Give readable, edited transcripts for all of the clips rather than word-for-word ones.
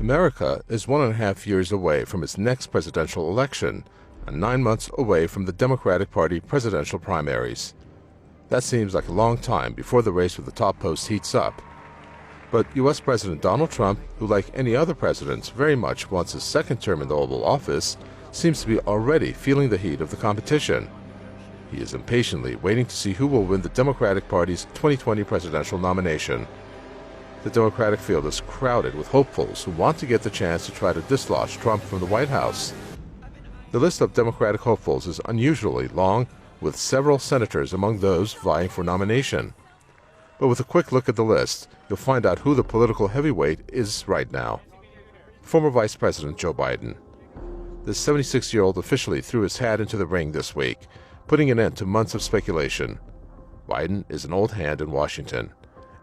America is 1.5 years away from its next presidential election and 9 months away from the Democratic Party presidential primaries. That seems like a long time before the race for the top post heats up. But U.S. President Donald Trump, who like any other president very much wants his second term in the Oval Office, seems to be already feeling the heat of the competition. He is impatiently waiting to see who will win the Democratic Party's 2020 presidential nomination. The Democratic field is crowded with hopefuls who want to get the chance to try to dislodge Trump from the White House. The list of Democratic hopefuls is unusually long, with several senators among those vying for nomination. But with a quick look at the list, you'll find out who the political heavyweight is right now. Former Vice President Joe Biden. The 76-year-old officially threw his hat into the ring this week, putting an end to months of speculation. Biden is an old hand in Washington,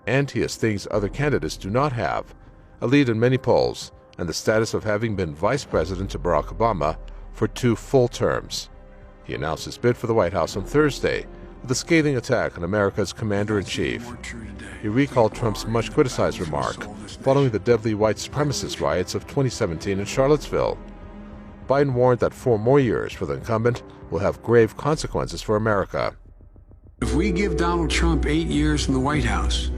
and he has things other candidates do not have: a lead in many polls and the status of having been vice president to Barack Obama for 2 full terms. He announced his bid for the White House on Thursday with a scathing attack on America's commander-in-chief. He recalled Trump's much-criticized remark following the deadly white supremacist riots of 2017 in Charlottesville. Biden warned that 4 more years for the incumbent will have grave consequences for America. If we give Donald Trump 8 years in the White House,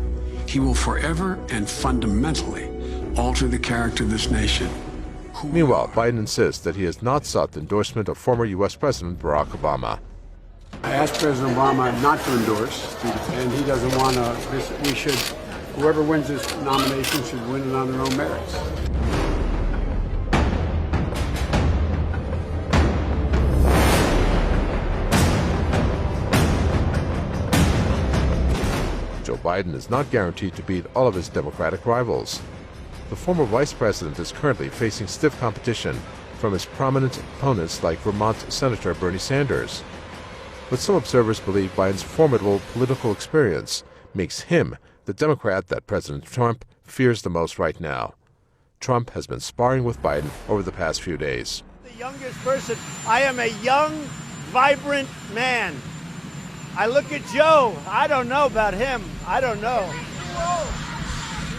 he will forever and fundamentally alter the character of this nation. Meanwhile, Biden insists that he has not sought the endorsement of former U.S. President Barack Obama. I asked President Obama not to endorse, and he doesn't want to. Whoever wins this nomination should win it on their own merits. Joe Biden is not guaranteed to beat all of his Democratic rivals. The former vice president is currently facing stiff competition from his prominent opponents like Vermont Senator Bernie Sanders. But some observers believe Biden's formidable political experience makes him the Democrat that President Trump fears the most right now. Trump has been sparring with Biden over the past few days. The youngest person, I am a young, vibrant man. I look at Joe, I don't know about him, I don't know.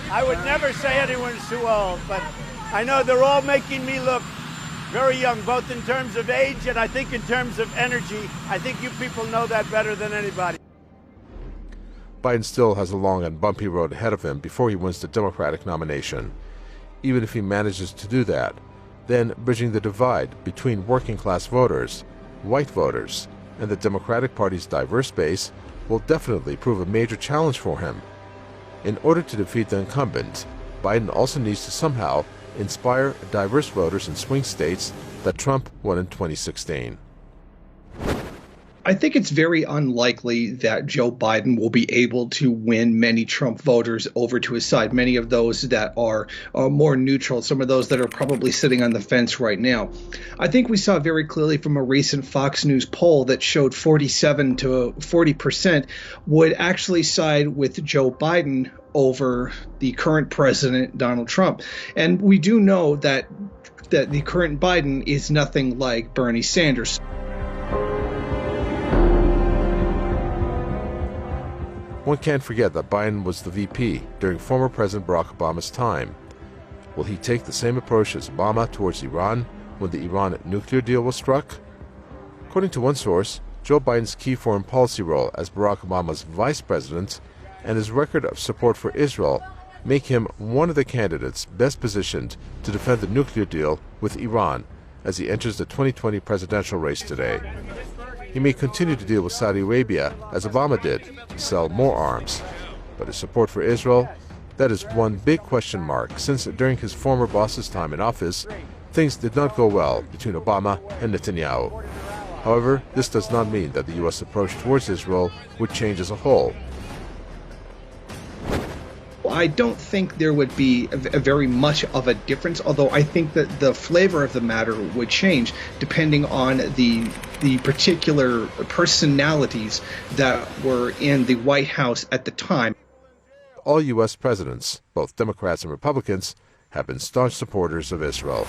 I would never say anyone's too old, but I know they're all making me look very young, both in terms of age and I think in terms of energy. I think you people know that better than anybody. Biden still has a long and bumpy road ahead of him before he wins the Democratic nomination. Even if he manages to do that, then bridging the divide between working-class voters, white voters, and the Democratic Party's diverse base will definitely prove a major challenge for him. In order to defeat the incumbent, Biden also needs to somehow inspire diverse voters in swing states that Trump won in 2016. I think it's very unlikely that Joe Biden will be able to win many Trump voters over to his side, many of those that are more neutral, some of those that are probably sitting on the fence right now. I think we saw very clearly from a recent Fox News poll that showed 47 to 40% would actually side with Joe Biden over the current president, Donald Trump. And we do know that the current Biden is nothing like Bernie Sanders. One can't forget that Biden was the VP during former President Barack Obama's time. Will he take the same approach as Obama towards Iran when the Iran nuclear deal was struck? According to one source, Joe Biden's key foreign policy role as Barack Obama's vice president and his record of support for Israel make him one of the candidates best positioned to defend the nuclear deal with Iran as he enters the 2020 presidential race today. He may continue to deal with Saudi Arabia, as Obama did, to sell more arms. But his support for Israel, that is one big question mark, since during his former boss's time in office, things did not go well between Obama and Netanyahu. However, this does not mean that the U.S. approach towards Israel would change as a whole. I don't think there would be a very much of a difference, although I think that the flavor of the matter would change depending on the particular personalities that were in the White House at the time. All U.S. presidents, both Democrats and Republicans, have been staunch supporters of Israel.